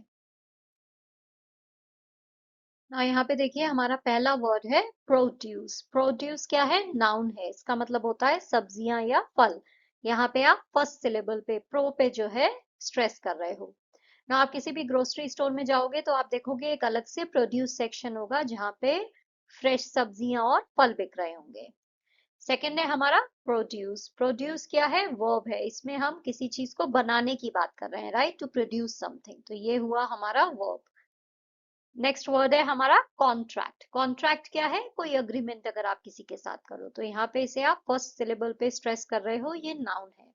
हाँ, यहाँ पे देखिए हमारा पहला वर्ड है प्रोड्यूस। प्रोड्यूस क्या है? नाउन है। इसका मतलब होता है सब्जियां या फल। यहाँ पे आप फर्स्ट सिलेबल पे प्रो पे जो है स्ट्रेस कर रहे हो ना। आप किसी भी ग्रोसरी स्टोर में जाओगे तो आप देखोगे एक अलग से प्रोड्यूस सेक्शन होगा जहाँ पे फ्रेश सब्जियां और फल बिक रहे होंगे। सेकंड है हमारा प्रोड्यूस। प्रोड्यूस क्या है? वर्ब है। इसमें हम किसी चीज को बनाने की बात कर रहे हैं, राइट, टू प्रोड्यूस समथिंग। तो ये हुआ हमारा वर्ब। नेक्स्ट वर्ड है हमारा कॉन्ट्रैक्ट। कॉन्ट्रैक्ट क्या है? कोई अग्रीमेंट अगर आप किसी के साथ करो तो यहाँ पे इसे आप फर्स्ट सिलेबल पे स्ट्रेस कर रहे हो, ये नाउन है।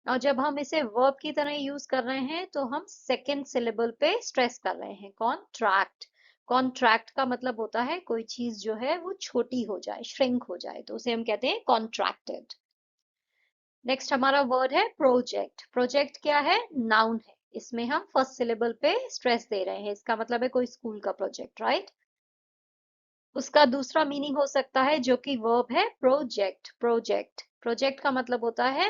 और जब हम इसे वर्ब की तरह यूज कर रहे हैं तो हम सेकेंड सिलेबल पे स्ट्रेस कर रहे हैं, कॉन्ट्रैक्ट। कॉन्ट्रैक्ट का मतलब होता है कोई चीज जो है वो छोटी हो जाए, श्रिंक हो जाए, तो उसे हम कहते हैं कॉन्ट्रैक्टेड। नेक्स्ट हमारा वर्ड है प्रोजेक्ट। प्रोजेक्ट क्या है? नाउन है। इसमें हम फर्स्ट सिलेबल पे स्ट्रेस दे रहे हैं। इसका मतलब है कोई स्कूल का प्रोजेक्ट, राइट। उसका दूसरा मीनिंग हो सकता है जो कि वर्ब है प्रोजेक्ट। प्रोजेक्ट प्रोजेक्ट का मतलब होता है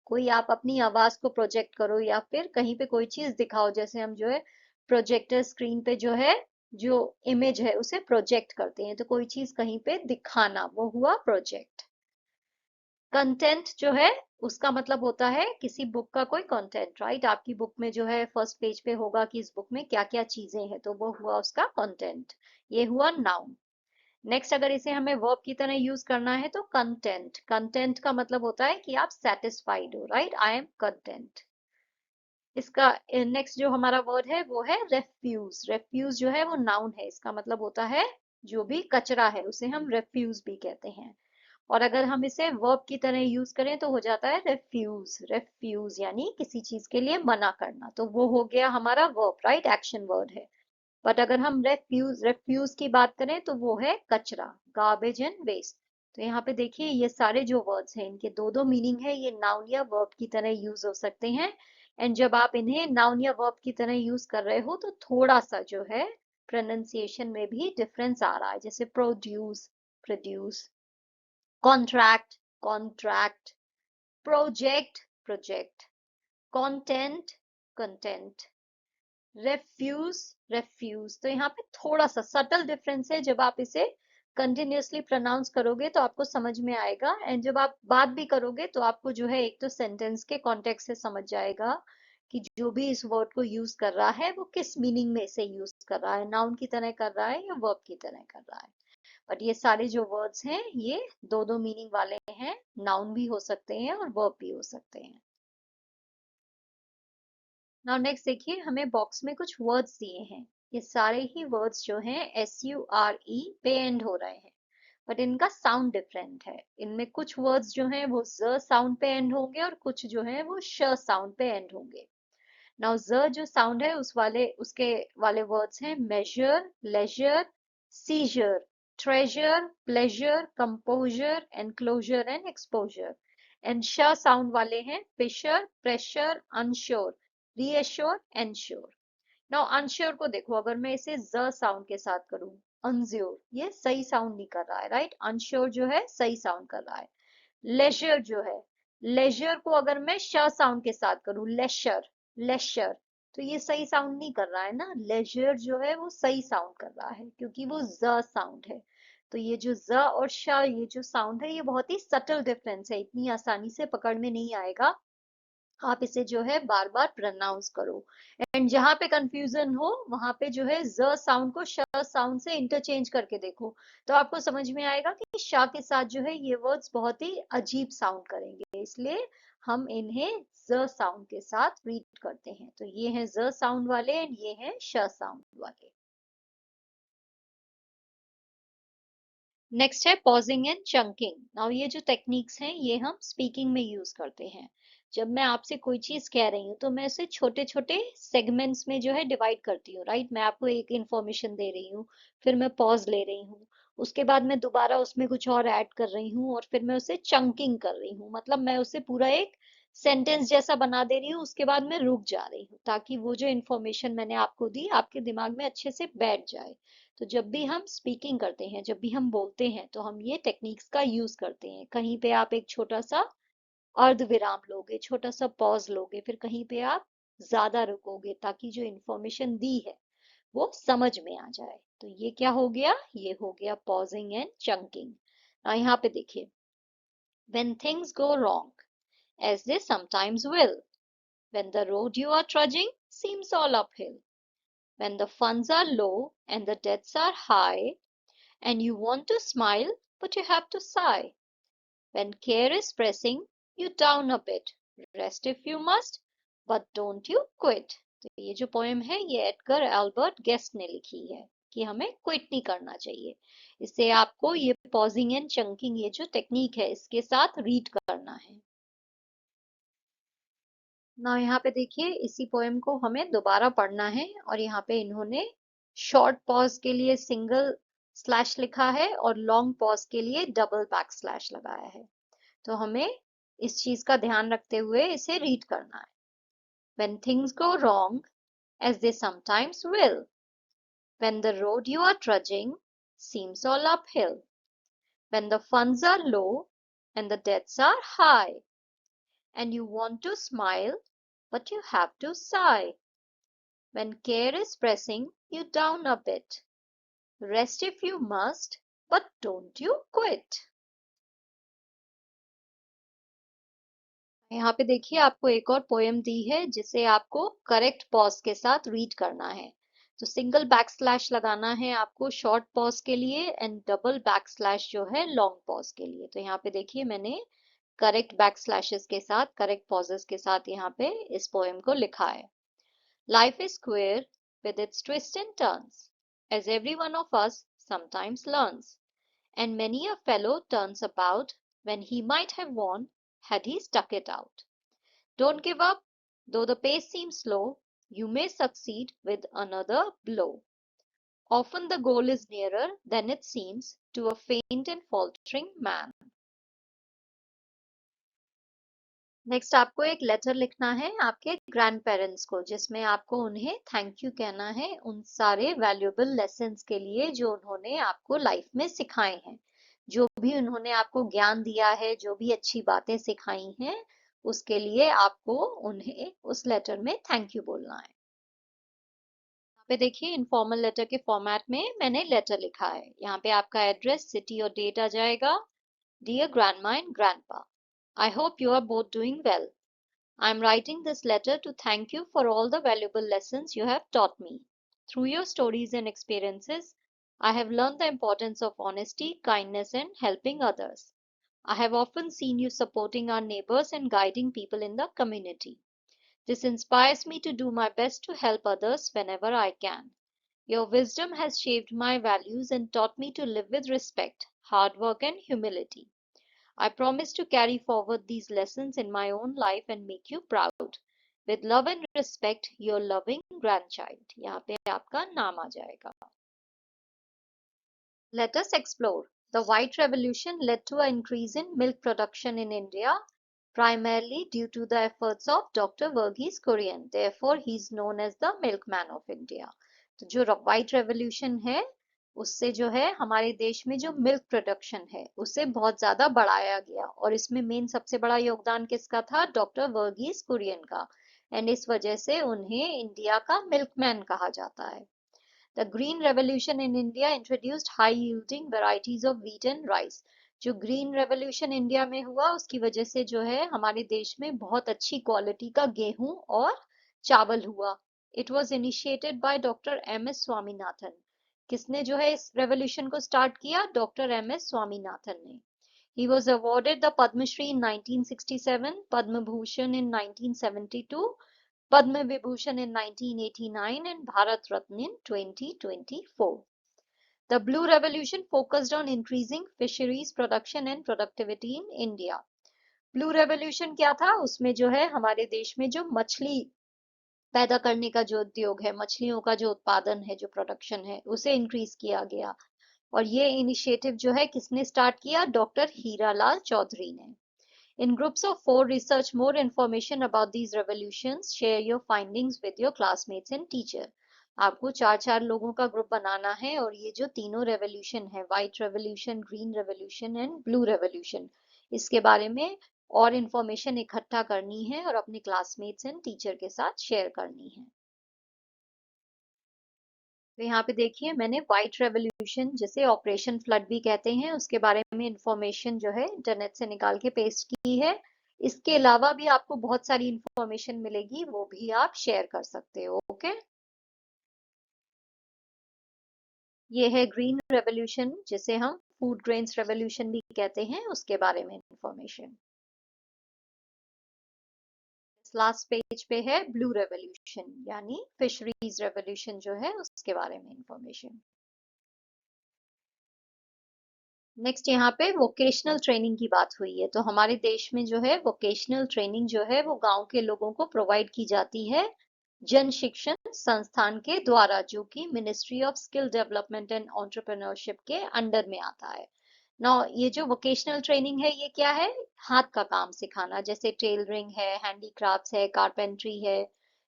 कोई आप अपनी आवाज को प्रोजेक्ट करो या फिर कहीं पे कोई चीज दिखाओ। जैसे हम जो है प्रोजेक्टर स्क्रीन पे जो है जो इमेज है उसे प्रोजेक्ट करते हैं, तो कोई चीज कहीं पे दिखाना, वो हुआ प्रोजेक्ट। कंटेंट जो है उसका मतलब होता है किसी बुक का कोई कंटेंट, राइट। आपकी बुक में जो है फर्स्ट पेज पे होगा कि इस बुक में क्या क्या चीजें हैं, तो वो हुआ उसका कंटेंट। ये हुआ नाउन। नेक्स्ट अगर इसे हमें वर्ब की तरह यूज करना है तो कंटेंट। कंटेंट का मतलब होता है कि आप सेटिस्फाइड हो, राइट। I am content. इसका नेक्स्ट जो हमारा वर्ड है वो है रेफ्यूज। रेफ्यूज जो है वो नाउन है। इसका मतलब होता है जो भी कचरा है उसे हम रेफ्यूज भी कहते हैं। और अगर हम इसे वर्ब की तरह यूज करें तो हो जाता है रेफ्यूज। रेफ्यूज यानी किसी चीज के लिए मना करना, तो वो हो गया हमारा वर्ब, राइट, एक्शन वर्ड है। बट अगर हम रेफ्यूज रेफ्यूज की बात करें तो वो है कचरा, गार्बेज एंड वेस्ट। तो यहाँ पे देखिए ये सारे जो वर्ड्स हैं इनके दो दो मीनिंग है, ये नाउन या वर्ब की तरह यूज हो सकते हैं। एंड जब आप इन्हें नाउन या वर्ब की तरह यूज कर रहे हो तो थोड़ा सा जो है प्रोनाउंसिएशन में भी डिफरेंस आ रहा है, जैसे produce, produce, contract, contract, project, project, content, content, refuge, refuge. तो यहाँ पे थोड़ा सा सटल डिफरेंस है, जब आप इसे कंटिन्यूअसली प्रोनाउंस करोगे तो आपको समझ में आएगा, एंड जब आप बात भी करोगे तो आपको जो है एक तो सेंटेंस के कॉन्टेक्स्ट से समझ जाएगा कि जो भी इस वर्ड को यूज कर रहा है वो किस मीनिंग में इसे यूज कर रहा है, नाउन की तरह कर रहा है या वर्ब की तरह कर रहा है। बट ये सारे जो वर्ड्स हैं ये दो दो मीनिंग वाले हैं, नाउन भी हो सकते हैं और वर्ब भी हो सकते हैं। नाउ नेक्स्ट देखिए, हमें बॉक्स में कुछ वर्ड्स दिए हैं। ये सारे ही वर्ड्स जो हैं SURE पे एंड हो रहे हैं, बट इनका साउंड डिफरेंट है। इनमें कुछ वर्ड्स जो हैं वो ज साउंड पे एंड होंगे और कुछ जो हैं वो श साउंड पे एंड होंगे। नाउ ज जो साउंड है उसके वाले वर्ड्स हैं measure, leisure, seizure, treasure, pleasure, composer, enclosure and exposure. And sh sound वाले हैं fisher, pressure, unsure, reassure, ensure. Now unsure को देखो, अगर मैं इसे ज साउंड के साथ करूं, अनज्योर, ये सही साउंड नहीं कर रहा है, राइट। अनश्योर जो है सही साउंड कर रहा है। लेजर जो है, लेजर को अगर मैं श साउंड के साथ करूं, लेशर, लेशर, तो ये सही साउंड नहीं कर रहा है ना। लेजर जो है वो सही साउंड कर रहा है क्योंकि वो ज साउंड है। तो ये जो ज और श, ये जो साउंड है ये बहुत ही सटल डिफरेंस है, इतनी आसानी से पकड़ में नहीं आएगा। आप इसे जो है बार बार प्रोनाउंस करो, एंड जहां पे कंफ्यूजन हो वहां पे जो है ज साउंड को श साउंड से इंटरचेंज करके देखो, तो आपको समझ में आएगा कि श के साथ जो है ये वर्ड्स बहुत ही अजीब साउंड करेंगे, इसलिए हम इन्हें ज साउंड के साथ रीड करते हैं। तो ये हैं ज साउंड वाले एंड ये हैं श साउंड वाले। नेक्स्ट है पॉजिंग एंड चंकिंग। नाउ ये जो टेक्निक्स हैं ये हम स्पीकिंग में यूज करते हैं। जब मैं आपसे कोई चीज कह रही हूँ तो मैं उसे छोटे छोटे सेगमेंट्स में जो है डिवाइड करती हूँ, राइट। मैं आपको एक इंफॉर्मेशन दे रही हूँ, फिर मैं पॉज ले रही हूँ, उसके बाद मैं दोबारा उसमें कुछ और ऐड कर रही हूँ और फिर मैं उसे चंकिंग कर रही हूँ, मतलब मैं उसे पूरा एक सेंटेंस जैसा बना दे रही हूँ, उसके बाद मैं रुक जा रही हूँ ताकि वो जो इन्फॉर्मेशन मैंने आपको दी आपके दिमाग में अच्छे से बैठ जाए। तो जब भी हम स्पीकिंग करते हैं, जब भी हम बोलते हैं, तो हम ये टेक्निक्स का यूज करते हैं। कहीं पे आप एक छोटा सा अर्ध विराम लोगे, छोटा सा पॉज लोगे, फिर कहीं पे आप ज्यादा रुकोगे ताकि जो इंफॉर्मेशन दी है वो समझ में आ जाए। तो ये क्या हो गया, ये हो गया पॉजिंग एंड चंकिंग। यहाँ पे देखिए, when things go wrong, as they sometimes will, when the road you are trudging seems all uphill, when the funds are low and the debts are high, and you want to smile, but you have to sigh. When care is pressing you down a bit, rest if you must, but don't you quit. तो ये जो poem है ये Edgar Albert guest ने लिखी है कि हमें क्विट नहीं करना चाहिए। इससे आपको ये पॉजिंग एंड चंकिंग, ये जो टेक्निक है, इसके साथ रीड करना है ना। यहाँ पे देखिए, इसी पोएम को हमें दोबारा पढ़ना है और यहाँ पे इन्होंने शॉर्ट पॉज के लिए सिंगल स्लैश लिखा है और लॉन्ग पॉज के लिए डबल बैक स्लैश लगाया है। तो हमें इस चीज का ध्यान रखते हुए इसे रीड करना है। When things go wrong, as they sometimes will, when the road you are trudging seems all uphill, when the funds are low and the debts are high, and you want to smile but you have to sigh, when care is pressing you down a bit, rest if you must, but don't you quit. यहाँ पे देखिए, आपको एक और poem दी है जिसे आपको correct pause के साथ रीड करना है। तो सिंगल बैक स्लैश लगाना है आपको शॉर्ट पॉज के लिए एंड डबल बैक स्लैश जो है लॉन्ग पॉज के लिए। तो यहाँ पे देखिए, मैंने करेक्ट बैक स्लैशेस के साथ, करेक्ट पॉजेस के साथ यहाँ पे इस पोएम को लिखा है। Life is queer with its twists and turns, as every one of us sometimes learns, and many a fellow turns about when he might have won had he stuck it out. Don't give up, though the pace seems slow, you may succeed with another blow. Often the goal is nearer than it seems to a faint and faltering man. Next आपको एक letter लिखना है आपके grand parents को, जिसमें आपको उन्हें thank you कहना है उन सारे वैल्यूएबल लेसन्स के लिए जो उन्होंने आपको लाइफ में सिखाए हैं, जो भी उन्होंने आपको ज्ञान दिया है, जो भी अच्छी बातें सिखाई हैं, उसके लिए आपको उन्हें उस लेटर में थैंक यू बोलना है। यहाँ पे देखिए इनफॉर्मल लेटर के फॉर्मेट में मैंने लेटर लिखा है। यहाँ पे आपका एड्रेस, सिटी और डेट आ जाएगा। Dear grandma and grandpa, I hope you are both doing well. I am writing this letter to thank you for all the valuable lessons you have taught me. Through your stories and experiences, I have learned the importance of honesty, kindness, and helping others. I have often seen you supporting our neighbors and guiding people in the community. This inspires me to do my best to help others whenever I can. Your wisdom has shaped my values and taught me to live with respect, hard work, and humility. I promise to carry forward these lessons in my own life and make you proud. With love and respect, your loving grandchild. यहाँ पे आपका नाम आ जाएगा। Let us explore. The White Revolution led to an increase in milk production in India, primarily due to the efforts of Dr. Verghese Kurian. Therefore, he is known as the milkman of India. तो जो white revolution है उससे जो है हमारे देश में जो मिल्क प्रोडक्शन है उसे बहुत ज्यादा बढ़ाया गया, और इसमें मेन सबसे बड़ा योगदान किसका था? डॉक्टर वर्गीस कुरियन का। एंड इस वजह से उन्हें इंडिया का मिल्कमैन कहा जाता है। The Green Revolution in India introduced high-yielding varieties of wheat and rice. जो ग्रीन रेवोल्यूशन इंडिया में हुआ उसकी वजह से जो है हमारे देश में बहुत अच्छी क्वालिटी का गेहूं और चावल हुआ। It was initiated by doctor M S Swaminathan. किसने जो है इस रेवोल्यूशन को स्टार्ट किया? डॉक्टर एम एस स्वामीनाथन ने। He was awarded the Padma Shri in 1967, Padma Bhushan in 1972, Padma Vibhushan in 1989, and Bharat Ratna in 2024. The Blue Revolution focused on increasing fisheries production and productivity in India. Blue Revolution क्या था? उसमें जो है हमारे देश में जो मछली पैदा करने का जो उद्योग है, मछलियों का जो उत्पादन है, जो प्रोडक्शन है, उसे इंक्रीज किया गया। और ये इनिशिएटिव जो है किसने स्टार्ट किया? डॉक्टर हीरालाल चौधरी ने। In groups of 4, research more information about these revolutions. Share your findings with your classmates and teacher. आपको 4 लोगों का ग्रुप बनाना है और ये जो तीनों रेवोल्यूशन है, white revolution, green revolution and blue revolution, इसके बारे में और इंफॉर्मेशन इकट्ठा करनी है और अपने क्लासमेट्स एंड टीचर के साथ शेयर करनी है। तो यहाँ पे देखिए मैंने व्हाइट रेवोल्यूशन, जिसे ऑपरेशन फ्लड भी कहते हैं, उसके बारे में इंफॉर्मेशन जो है इंटरनेट से निकाल के पेस्ट की है। इसके अलावा भी आपको बहुत सारी इंफॉर्मेशन मिलेगी, वो भी आप शेयर कर सकते हो। ओके, ये है ग्रीन रेवोल्यूशन, जिसे हम फूड ग्रेन्स रेवोल्यूशन भी कहते हैं, उसके बारे में इंफॉर्मेशन। लास्ट पेज पे है ब्लू रेवोल्यूशन, यानी फिशरीज रेवोल्यूशन जो है उसके बारे में इंफॉर्मेशन। नेक्स्ट यहाँ पे वोकेशनल ट्रेनिंग की बात हुई है, तो हमारे देश में जो है वोकेशनल ट्रेनिंग जो है वो गांव के लोगों को प्रोवाइड की जाती है जन शिक्षण संस्थान के द्वारा, जो कि ministry of skill development and entrepreneurship के अंडर में आता है। ना ये जो वोकेशनल ट्रेनिंग है ये क्या है? हाथ का काम सिखाना, जैसे टेलरिंग है, हैंडीक्राफ्ट्स है, कारपेंट्री है,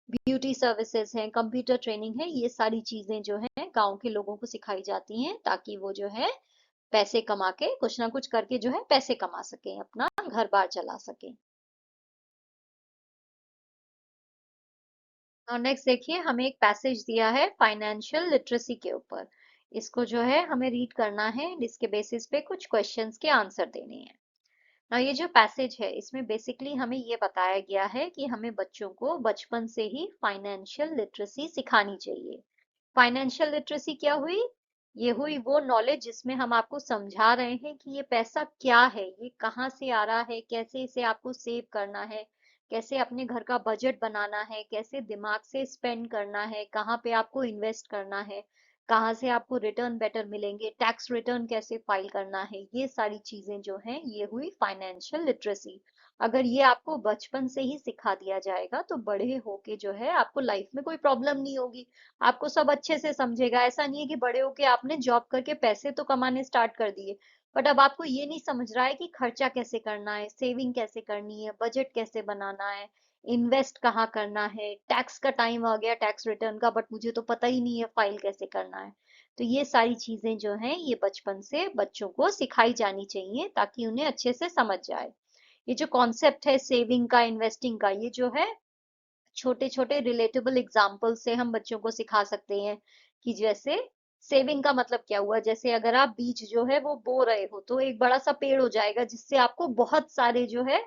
ब्यूटी सर्विसेज है, कंप्यूटर ट्रेनिंग है। ये सारी चीजें जो है गांव के लोगों को सिखाई जाती हैं ताकि वो जो है पैसे कमा के कुछ ना कुछ करके जो है पैसे कमा सके, अपना घर बार चला सके। और नेक्स्ट देखिए हमें एक पैसेज दिया है फाइनेंशियल लिटरेसी के ऊपर। इसको जो है हमें रीड करना है, इसके बेसिस पे कुछ क्वेश्चंस के आंसर देने हैं। ना ये जो पैसेज है इसमें बेसिकली हमें ये बताया गया है कि हमें बच्चों को बचपन से ही फाइनेंशियल लिटरेसी सिखानी चाहिए। फाइनेंशियल लिटरेसी क्या हुई? ये हुई वो नॉलेज जिसमें हम आपको समझा रहे हैं कि ये पैसा क्या है, ये कहाँ से आ रहा है, कैसे इसे आपको सेव करना है, कैसे अपने घर का बजट बनाना है, कैसे दिमाग से स्पेंड करना है, कहाँ पे आपको इन्वेस्ट करना है, कहाँ से आपको रिटर्न बेटर मिलेंगे, टैक्स रिटर्न कैसे फाइल करना है। ये सारी चीजें जो हैं ये हुई फाइनेंशियल लिटरेसी। अगर ये आपको बचपन से ही सिखा दिया जाएगा तो बड़े होके जो है आपको लाइफ में कोई प्रॉब्लम नहीं होगी, आपको सब अच्छे से समझेगा। ऐसा नहीं है कि बड़े होके आपने जॉब करके पैसे तो कमाने स्टार्ट कर दिए, बट अब आपको ये नहीं समझ रहा है कि खर्चा कैसे करना है, सेविंग कैसे करनी है, बजट कैसे बनाना है, इन्वेस्ट कहाँ करना है, टैक्स का टाइम आ गया टैक्स रिटर्न का, बट मुझे तो पता ही नहीं है फाइल कैसे करना है। तो ये सारी चीजें जो हैं ये बचपन से बच्चों को सिखाई जानी चाहिए ताकि उन्हें अच्छे से समझ जाए। ये जो कॉन्सेप्ट है सेविंग का, इन्वेस्टिंग का, ये जो है छोटे छोटे रिलेटेबल एग्जाम्पल से हम बच्चों को सिखा सकते हैं। कि जैसे सेविंग का मतलब क्या हुआ, जैसे अगर आप बीज जो है वो बो रहे हो तो एक बड़ा सा पेड़ हो जाएगा जिससे आपको बहुत सारे जो है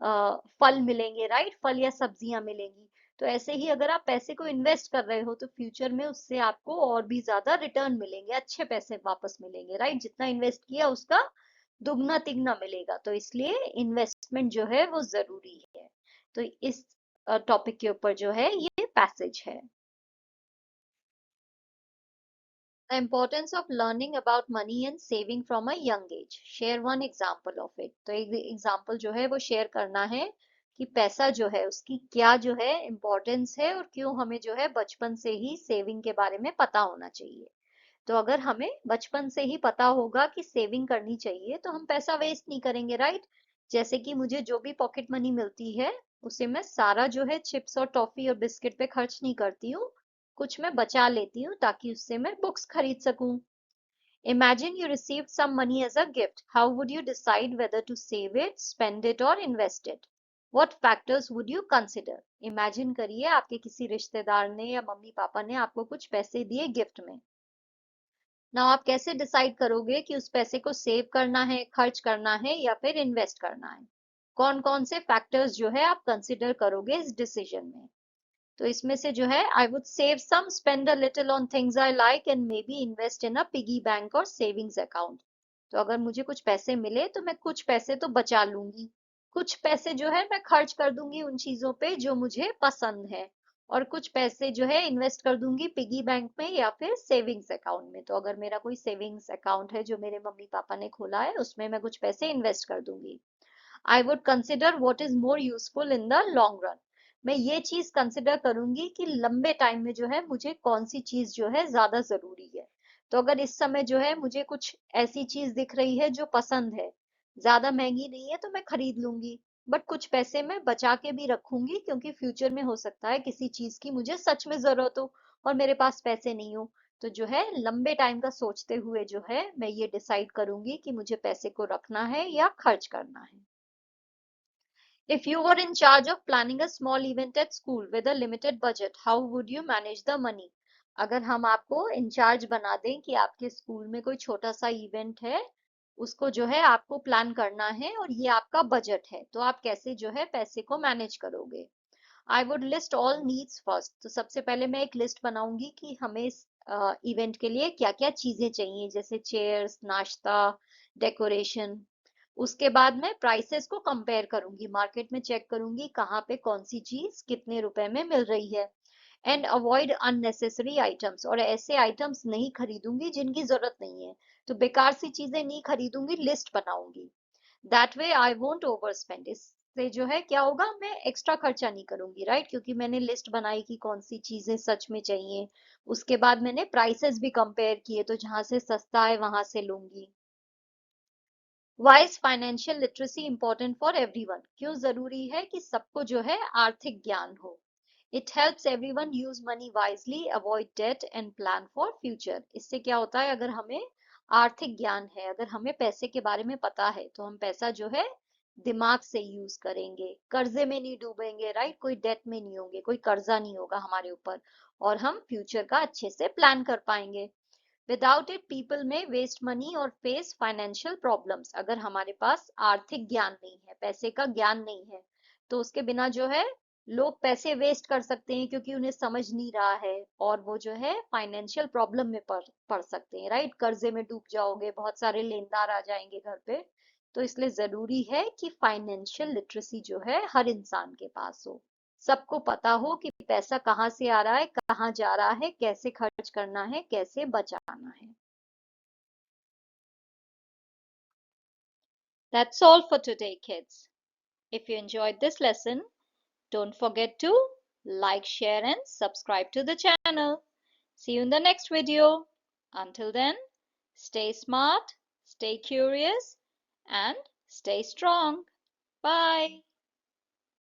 फल मिलेंगे, राइट, फल या सब्जियां मिलेंगी। तो ऐसे ही अगर आप पैसे को इन्वेस्ट कर रहे हो तो फ्यूचर में उससे आपको और भी ज्यादा रिटर्न मिलेंगे, अच्छे पैसे वापस मिलेंगे, राइट, जितना इन्वेस्ट किया उसका दुगना तिगना मिलेगा। तो इसलिए इन्वेस्टमेंट जो है वो जरूरी है। तो इस टॉपिक के ऊपर जो है ये पैसेज है। The importance of learning about money and saving from a young age. Share one example of it. तो एक एग्जाम्पल जो है वो शेयर करना है कि पैसा जो है उसकी क्या जो है इम्पोर्टेंस है और क्यों हमें जो है बचपन से ही सेविंग के बारे में पता होना चाहिए। तो अगर हमें बचपन से ही पता होगा कि सेविंग करनी चाहिए तो हम पैसा वेस्ट नहीं करेंगे, राइट। जैसे कि मुझे जो भी पॉकेट मनी मिलती है उसे मैं सारा जो है चिप्स और टॉफी और बिस्किट पे खर्च नहीं करती हूँ, कुछ मैं बचा लेती हूँ ताकि उससे मैं बुक्स खरीद सकूं। Imagine you received some money as a gift. How would you decide whether to save it, spend it or invest it? What factors would you consider? Imagine करिए आपके किसी रिश्तेदार ने या मम्मी पापा ने आपको कुछ पैसे दिए गिफ्ट में। ना आप कैसे डिसाइड करोगे कि उस पैसे को सेव करना है, खर्च करना है या फिर इन्वेस्ट करना है? कौन कौन से फैक्टर्स जो है आप कंसिडर करोगे इस डिसीजन में? तो इसमें से जो है I would save some, spend a little on things I like and maybe invest in a piggy bank और सेविंग्स अकाउंट। तो अगर मुझे कुछ पैसे मिले तो मैं कुछ पैसे तो बचा लूंगी, कुछ पैसे जो है मैं खर्च कर दूंगी उन चीजों पे जो मुझे पसंद है, और कुछ पैसे जो है इन्वेस्ट कर दूंगी पिगी बैंक में या फिर सेविंग्स अकाउंट में। तो अगर मेरा कोई सेविंग्स अकाउंट है जो मेरे मम्मी पापा ने खोला है उसमें मैं कुछ पैसे इन्वेस्ट कर दूंगी। I would consider what is more useful in the long run. मैं ये चीज कंसिडर करूंगी कि लंबे टाइम में जो है मुझे कौन सी चीज जो है ज्यादा जरूरी है। तो अगर इस समय जो है मुझे कुछ ऐसी चीज दिख रही है जो पसंद है, ज्यादा महंगी नहीं है, तो मैं खरीद लूंगी, बट कुछ पैसे मैं बचा के भी रखूंगी क्योंकि फ्यूचर में हो सकता है किसी चीज की मुझे सच में जरूरत हो और मेरे पास पैसे नहीं हो। तो जो है लंबे टाइम का सोचते हुए जो है मैं ये डिसाइड करूंगी कि मुझे पैसे को रखना है या खर्च करना है। If you were in charge of planning a small event at school with a limited budget, how would you manage the money? अगर हम आपको इंचार्ज बना दें कि आपके स्कूल में कोई छोटा सा इवेंट है, उसको जो है आपको प्लान करना है और ये आपका बजट है, तो आप कैसे जो है पैसे को मैनेज करोगे? I would list all needs first. तो सबसे पहले मैं एक लिस्ट बनाऊंगी कि हमें इस इवेंट के लिए क्या क्या चीजें चाहिए, जैसे चेयर्स, नाश्ता, डेकोरेशन। उसके बाद मैं प्राइसेस को कंपेयर करूंगी, मार्केट में चेक करूंगी कहाँ पे कौन सी चीज कितने रुपए में मिल रही है। एंड अवॉइड अननेसेसरी आइटम्स, और ऐसे आइटम्स नहीं खरीदूंगी जिनकी जरूरत नहीं है। तो बेकार सी चीजें नहीं खरीदूंगी, लिस्ट बनाऊंगी। That way I won't over spend. इससे जो है क्या होगा, मैं एक्स्ट्रा खर्चा नहीं करूंगी, राइट, क्योंकि मैंने लिस्ट बनाई कि कौन सी चीजें सच में चाहिए। उसके बाद मैंने प्राइसेस भी कंपेयर किए, तो जहां से सस्ता है वहां से लूंगी। Why is financial literacy important for everyone? क्यों जरूरी है कि सबको जो है आर्थिक ज्ञान हो? It helps everyone use money wisely, avoid debt and plan for future. इससे क्या होता है, अगर हमें आर्थिक ज्ञान है, अगर हमें पैसे के बारे में पता है, तो हम पैसा जो है दिमाग से यूज करेंगे, कर्जे में नहीं डूबेंगे, राइट, कोई डेट में नहीं होंगे, कोई कर्जा नहीं होगा हमारे ऊपर, और हम फ्यूचर का अच्छे से प्लान कर पाएंगे। विदाउट इट पीपल में वेस्ट मनी और फेस फाइनेंशियल प्रॉब्लम्स। अगर हमारे पास आर्थिक ज्ञान नहीं है, पैसे का ज्ञान नहीं है, तो उसके बिना जो है लोग पैसे वेस्ट कर सकते हैं क्योंकि उन्हें समझ नहीं रहा है, और वो जो है फाइनेंशियल प्रॉब्लम में पड़ सकते हैं, राइट, कर्जे में डूब जाओगे, बहुत सारे लेनदार आ जाएंगे घर पे। तो इसलिए जरूरी है कि फाइनेंशियल लिटरेसी जो है हर इंसान के पास हो, सबको पता हो कि पैसा कहाँ से आ रहा है, कहाँ जा रहा है, कैसे खर्च करना है, कैसे बचाना है। That's all for today, kids. If you enjoyed this lesson, don't forget to like, share and subscribe to the channel. See you in the next video. Until then, stay smart, stay curious and stay strong. Bye.